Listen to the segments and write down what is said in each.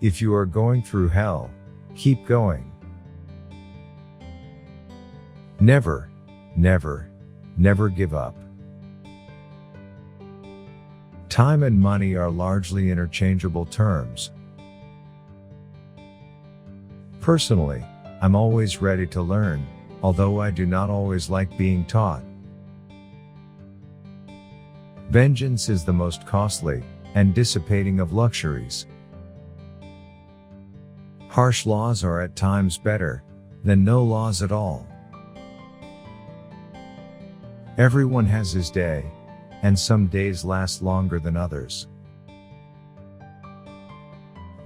If you are going through hell, keep going. Never, never, never give up. Time and money are largely interchangeable terms. Personally, I'm always ready to learn, although I do not always like being taught. Vengeance is the most costly and dissipating of luxuries. Harsh laws are at times better than no laws at all. Everyone has his day, and some days last longer than others.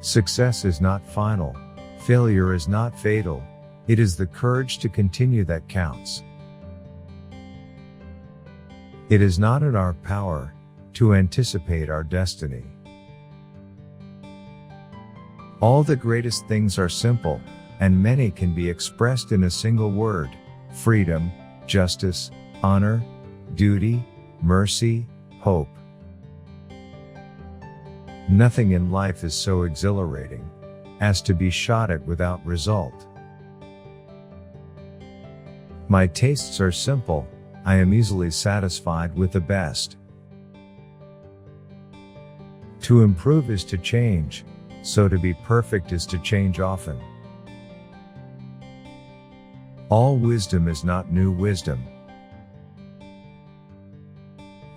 Success is not final, failure is not fatal, it is the courage to continue that counts. It is not in our power to anticipate our destiny. All the greatest things are simple, and many can be expressed in a single word: freedom, justice, honor, duty, mercy, hope. Nothing in life is so exhilarating as to be shot at without result. My tastes are simple, I am easily satisfied with the best. To improve is to change, so to be perfect is to change often. All wisdom is not new wisdom.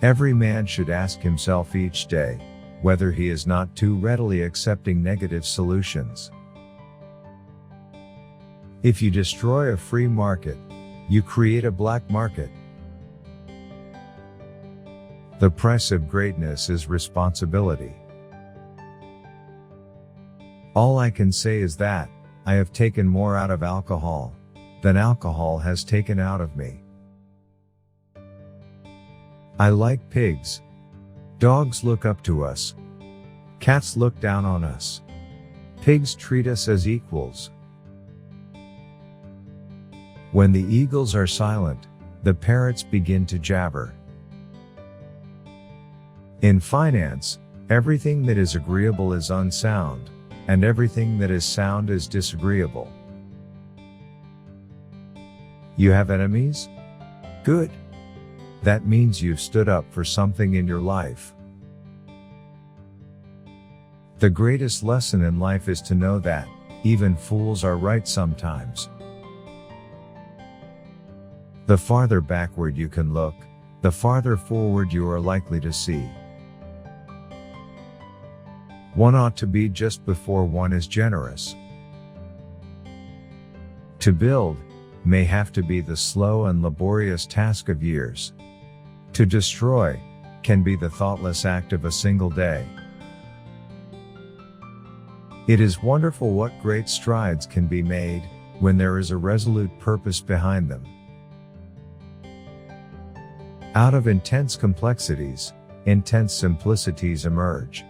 Every man should ask himself each day whether he is not too readily accepting negative solutions. If you destroy a free market, you create a black market. The price of greatness is responsibility. All I can say is that I have taken more out of alcohol than alcohol has taken out of me. I like pigs. Dogs look up to us. Cats look down on us. Pigs treat us as equals. When the eagles are silent, the parrots begin to jabber. In finance, everything that is agreeable is unsound, and everything that is sound is disagreeable. You have enemies? Good. That means you've stood up for something in your life. The greatest lesson in life is to know that even fools are right sometimes. The farther backward you can look, the farther forward you are likely to see. One ought to be just before one is generous. To build may have to be the slow and laborious task of years. To destroy can be the thoughtless act of a single day. It is wonderful what great strides can be made when there is a resolute purpose behind them. Out of intense complexities, intense simplicities emerge.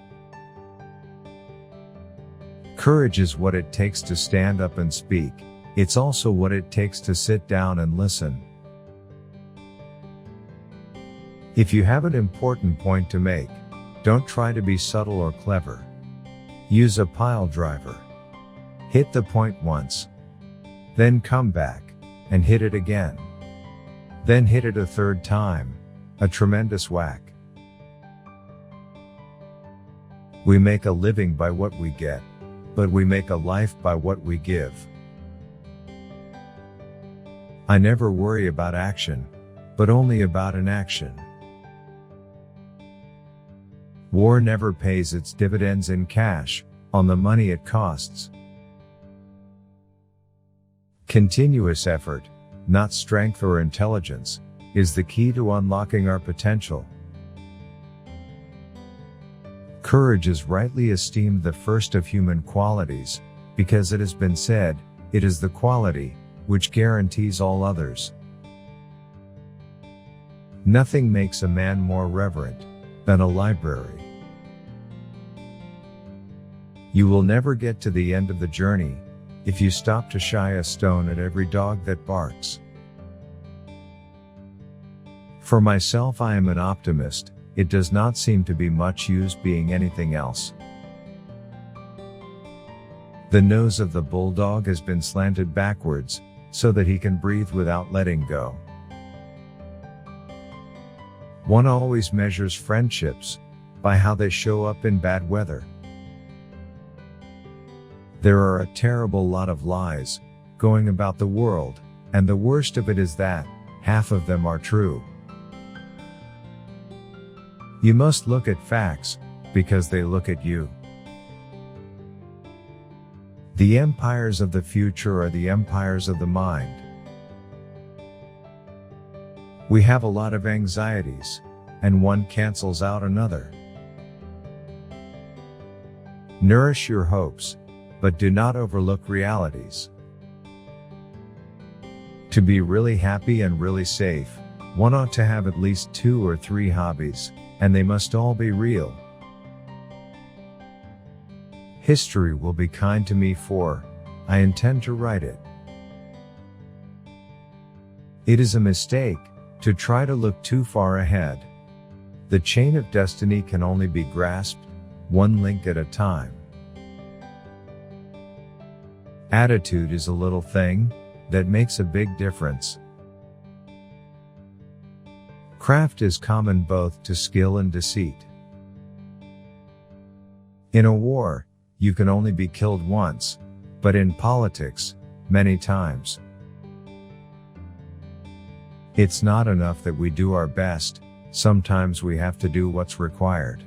Courage is what it takes to stand up and speak. It's also what it takes to sit down and listen. If you have an important point to make, don't try to be subtle or clever. Use a pile driver. Hit the point once. Then come back and hit it again. Then hit it a third time. A tremendous whack. We make a living by what we get, but we make a life by what we give. I never worry about action, but only about inaction. War never pays its dividends in cash, on the money it costs. Continuous effort, not strength or intelligence, is the key to unlocking our potential. Courage is rightly esteemed the first of human qualities, because it has been said, it is the quality which guarantees all others. Nothing makes a man more reverent than a library. You will never get to the end of the journey if you stop to shy a stone at every dog that barks. For myself, I am an optimist. It does not seem to be much use being anything else. The nose of the bulldog has been slanted backwards, so that he can breathe without letting go. One always measures friendships by how they show up in bad weather. There are a terrible lot of lies going about the world, and the worst of it is that half of them are true. You must look at facts because they look at you. The empires of the future are the empires of the mind. We have a lot of anxieties, and one cancels out another. Nourish your hopes, but do not overlook realities. To be really happy and really safe, one ought to have at least 2 or 3 hobbies, and they must all be real. History will be kind to me, for I intend to write it. It is a mistake to try to look too far ahead. The chain of destiny can only be grasped one link at a time. Attitude is a little thing that makes a big difference. Craft is common both to skill and deceit. In a war, you can only be killed once, but in politics, many times. It's not enough that we do our best, sometimes we have to do what's required.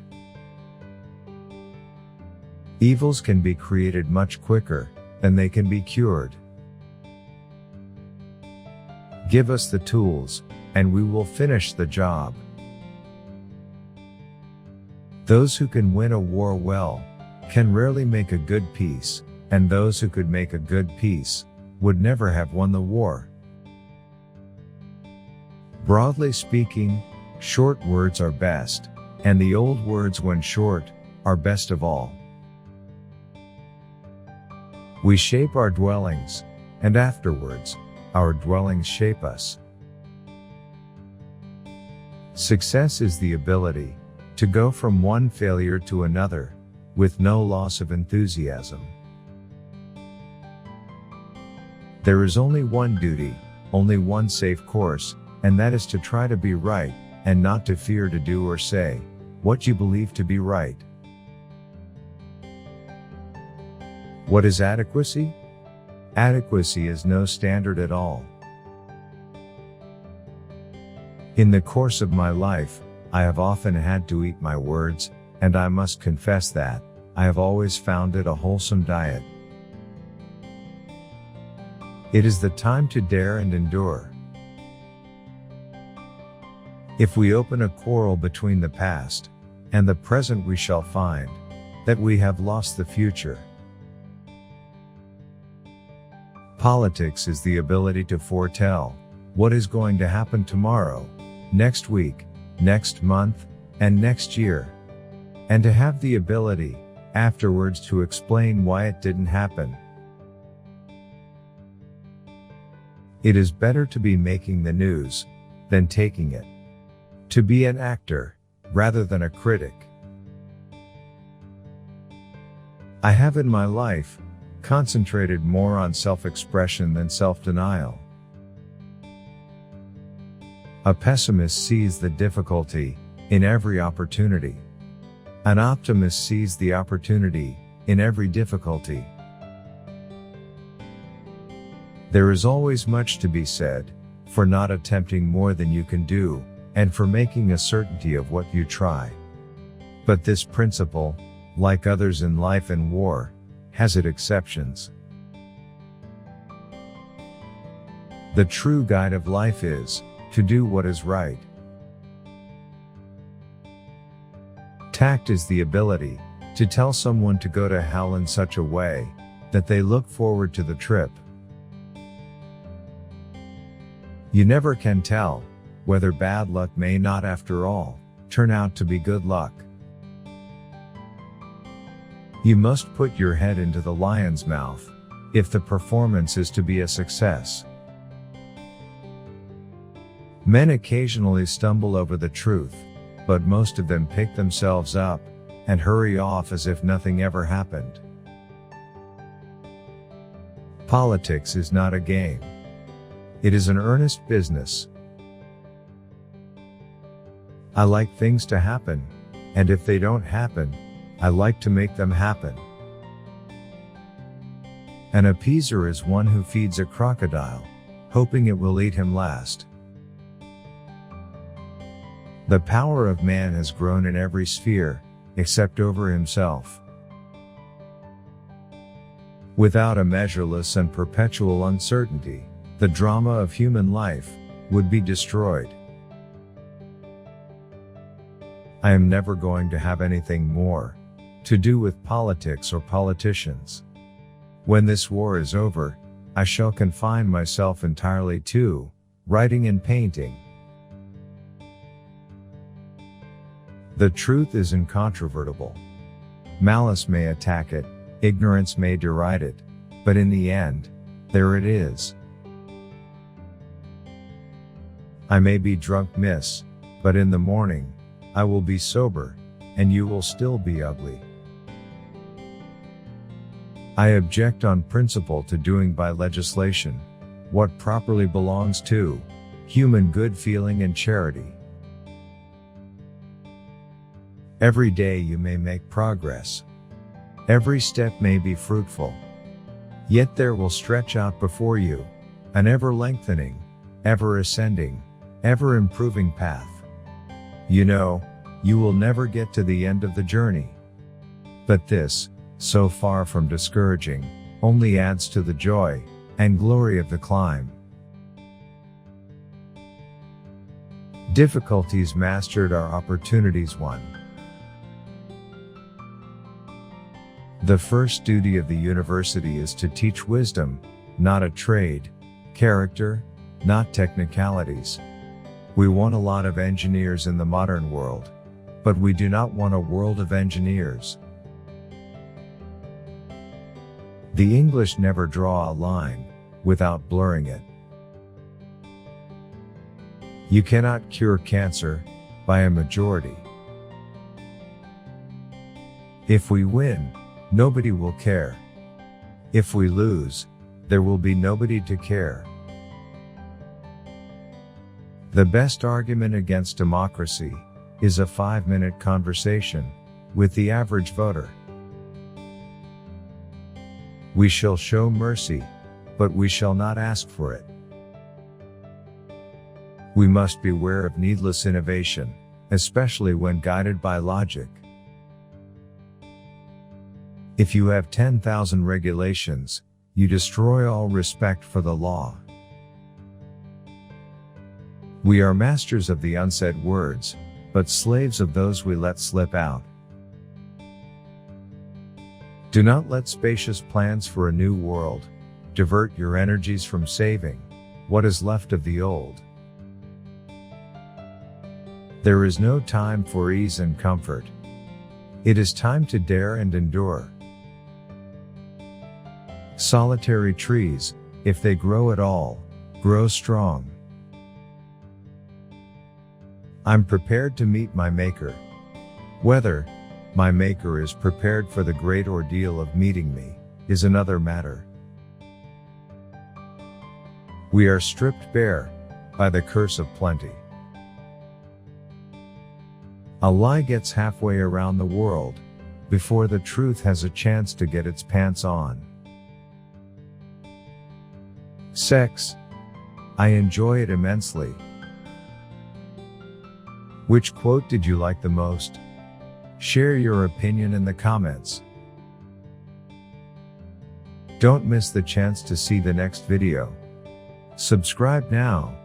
Evils can be created much quicker than they can be cured. Give us the tools, and we will finish the job. Those who can win a war well can rarely make a good peace, and those who could make a good peace would never have won the war. Broadly speaking, short words are best, and the old words when short are best of all. We shape our dwellings, and afterwards, our dwellings shape us. Success is the ability to go from one failure to another with no loss of enthusiasm. There is only one duty, only one safe course, and that is to try to be right, and not to fear to do or say what you believe to be right. What is adequacy? Adequacy is no standard at all. In the course of my life, I have often had to eat my words, and I must confess that I have always found it a wholesome diet. It is the time to dare and endure. If we open a quarrel between the past and the present, we shall find that we have lost the future. Politics is the ability to foretell what is going to happen tomorrow, next week, next month, and next year, and to have the ability afterwards to explain why it didn't happen. It is better to be making the news than taking it. To be an actor rather than a critic. I have in my life concentrated more on self-expression than self-denial. A pessimist sees the difficulty in every opportunity. An optimist sees the opportunity in every difficulty. There is always much to be said for not attempting more than you can do, and for making a certainty of what you try. But this principle, like others in life and war, has its exceptions. The true guide of life is to do what is right. Tact is the ability to tell someone to go to hell in such a way that they look forward to the trip. You never can tell whether bad luck may not, after all, turn out to be good luck. You must put your head into the lion's mouth if the performance is to be a success. Men occasionally stumble over the truth, but most of them pick themselves up and hurry off as if nothing ever happened. Politics is not a game. It is an earnest business. I like things to happen, and if they don't happen, I like to make them happen. An appeaser is one who feeds a crocodile, hoping it will eat him last. The power of man has grown in every sphere, except over himself. Without a measureless and perpetual uncertainty, the drama of human life would be destroyed. I am never going to have anything more to do with politics or politicians. When this war is over, I shall confine myself entirely to writing and painting. The truth is incontrovertible. Malice may attack it, ignorance may deride it, but in the end, there it is. I may be drunk, miss, but in the morning, I will be sober, and you will still be ugly. I object on principle to doing by legislation what properly belongs to human good feeling and charity. Every day you may make progress. Every step may be fruitful. Yet there will stretch out before you an ever-lengthening, ever-ascending, ever-improving path. You know, you will never get to the end of the journey. But this, so far from discouraging, only adds to the joy and glory of the climb. Difficulties mastered are opportunities won. The first duty of the university is to teach wisdom, not a trade, character, not technicalities. We want a lot of engineers in the modern world, but we do not want a world of engineers. The English never draw a line without blurring it. You cannot cure cancer by a majority. If we win, nobody will care. If we lose, there will be nobody to care. The best argument against democracy is a 5-minute conversation with the average voter. We shall show mercy, but we shall not ask for it. We must beware of needless innovation, especially when guided by logic. If you have 10,000 regulations, you destroy all respect for the law. We are masters of the unsaid words, but slaves of those we let slip out. Do not let spacious plans for a new world divert your energies from saving what is left of the old. There is no time for ease and comfort. It is time to dare and endure. Solitary trees, if they grow at all, grow strong. I'm prepared to meet my Maker. Whether my Maker is prepared for the great ordeal of meeting me is another matter. We are stripped bare by the curse of plenty. A lie gets halfway around the world before the truth has a chance to get its pants on. Sex. I enjoy it immensely. Which quote did you like the most? Share your opinion in the comments. Don't miss the chance to see the next video. Subscribe now.